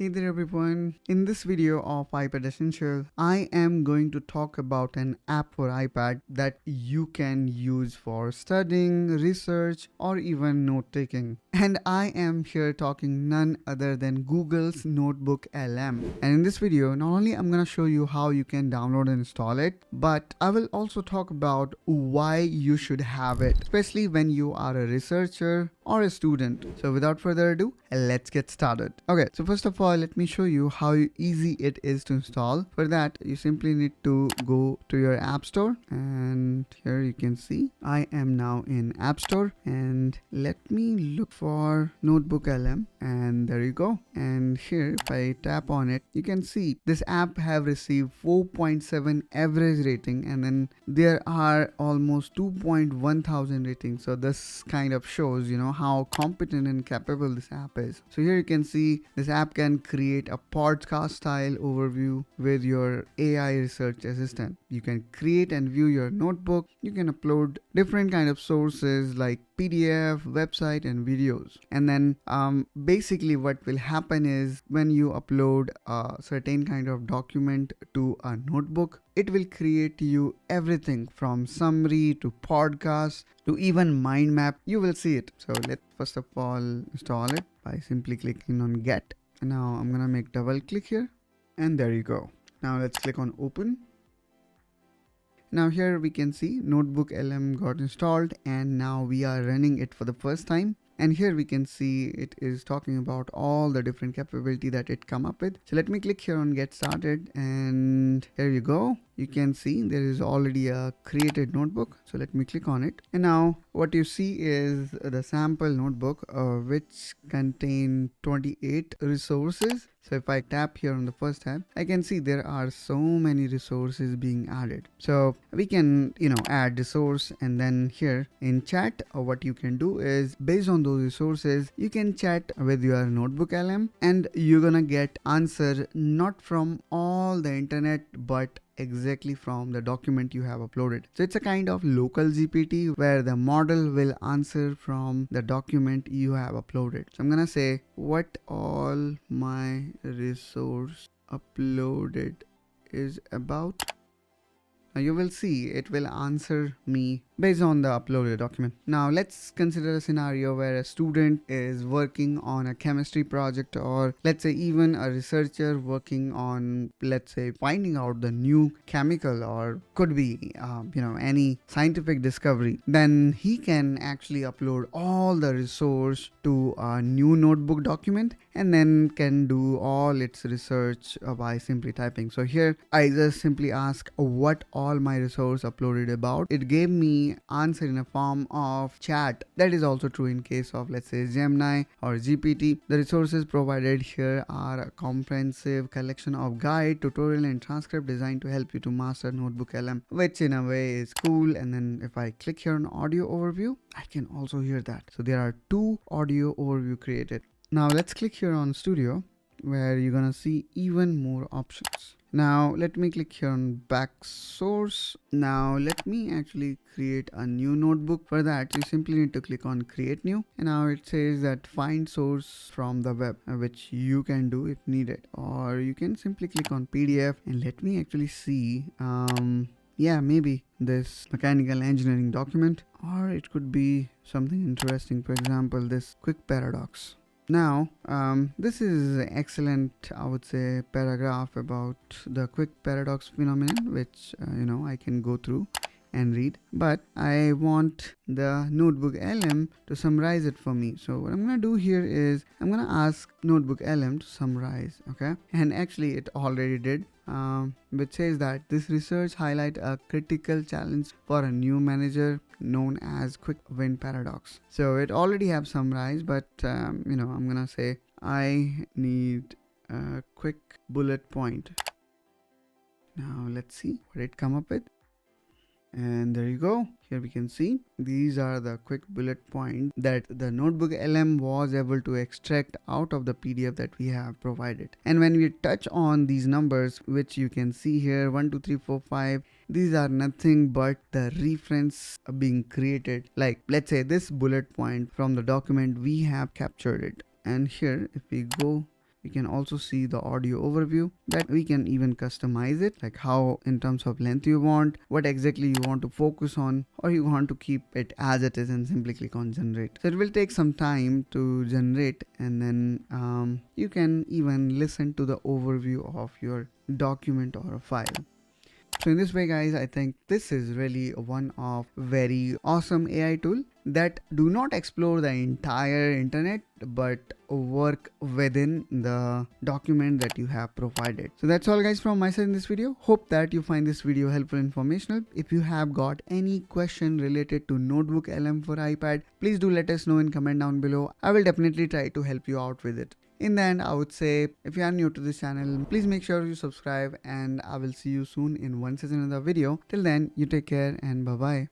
Hey there everyone, in this video of iPad Essentials, I am going to talk about an app for iPad that you can use for studying, research or even note taking. And I am here talking none other than Google's NotebookLM. And in this video, not only I'm going to show you how you can download and install it, but I will also talk about why you should have it, especially when you are a researcher or a student. So without further ado, let's get started. Okay, so first of all, let me show you how easy it is to install. For that, you simply need to go to your App Store, and here you can see I am now in App Store, and let me look for NotebookLM, and there you go. And here if I tap on it, you can see this app have received 4.7 average rating, and then there are almost 2.1 thousand ratings. So this kind of shows how competent and capable this app is. So here you can see this app can create a podcast style overview with your AI research assistant. You can create and view your notebook. You can upload different kind of sources like PDF, website and videos. And then basically what will happen is when you upload a certain kind of document to a notebook, it will create you everything from summary to podcast to even mind map. You will see it. So let's first of all install it by simply clicking on get. And now I'm gonna make double click here, and there you go. Now let's click on open. Now here we can see NotebookLM got installed, and now we are running it for the first time. And here we can see it is talking about all the different capability that it come up with. So let me click here on get started, and here you go. You can see there is already a created notebook. So let me click on it. And now what you see is the sample notebook which contain 28 resources. So if I tap here on the first tab, I can see there are so many resources being added. So we can, add resource, and then here in chat, what you can do is based on those resources, you can chat with your NotebookLM, and you're gonna get answer not from all the internet, but exactly from the document you have uploaded. So it's a kind of local GPT where the model will answer from the document you have uploaded. So I'm gonna say what all my resource uploaded is about. Now you will see it will answer me based on the uploaded document. Now let's consider a scenario where a student is working on a chemistry project, or let's say even a researcher working on, let's say, finding out the new chemical, or could be any scientific discovery. Then he can actually upload all the resource to a new notebook document, and then can do all its research by simply typing. So here I just simply ask what all my resource uploaded about. It gave me answer in a form of chat. That is also true in case of, let's say, Gemini or GPT. The resources provided here are a comprehensive collection of guide, tutorial and transcript designed to help you to master NotebookLM, which in a way is cool. And then if I click here on audio overview, I can also hear that. So there are 2 audio overview created. Now let's click here on studio, where you're gonna see even more options. Now let me click here on back source. Now let me actually create a new notebook. For that, you simply need to click on create new, and now it says that find source from the web, which you can do if needed, or you can simply click on PDF. And let me actually see yeah, maybe this mechanical engineering document, or it could be something interesting, for example this quick paradox. Now this is excellent, I would say, paragraph about the quick paradox phenomenon, which I can go through and read, but I want the NotebookLM to summarize it for me. So what I'm gonna do here is I'm gonna ask NotebookLM to summarize. Okay, and actually it already did, which says that this research highlight a critical challenge for a new manager known as quick win paradox. So it already have summarized, but I'm gonna say I need a quick bullet point. Now let's see what it come up with. And there you go. Here we can see these are the quick bullet points that the NotebookLM was able to extract out of the PDF that we have provided. And when we touch on these numbers, which you can see here, 1 2 3 4 5, these are nothing but the reference being created. Like, let's say this bullet point from the document, we have captured it. And here if we go We can also see the audio overview that we can even customize it, like how in terms of length you want, what exactly you want to focus on, or you want to keep it as it is and simply click on generate. So it will take some time to generate, and then you can even listen to the overview of your document or a file. So in this way, guys, I think this is really one of very awesome AI tool that do not explore the entire internet but work within the document that you have provided. So that's all, guys, from my side in this video. Hope that you find this video helpful and informational. If you have got any question related to NotebookLM for iPad, please do let us know in comment down below. I will definitely try to help you out with it. In the end, I would say, if you are new to this channel, please make sure you subscribe, and I will see you soon in one such another video. Till then, you take care and bye bye.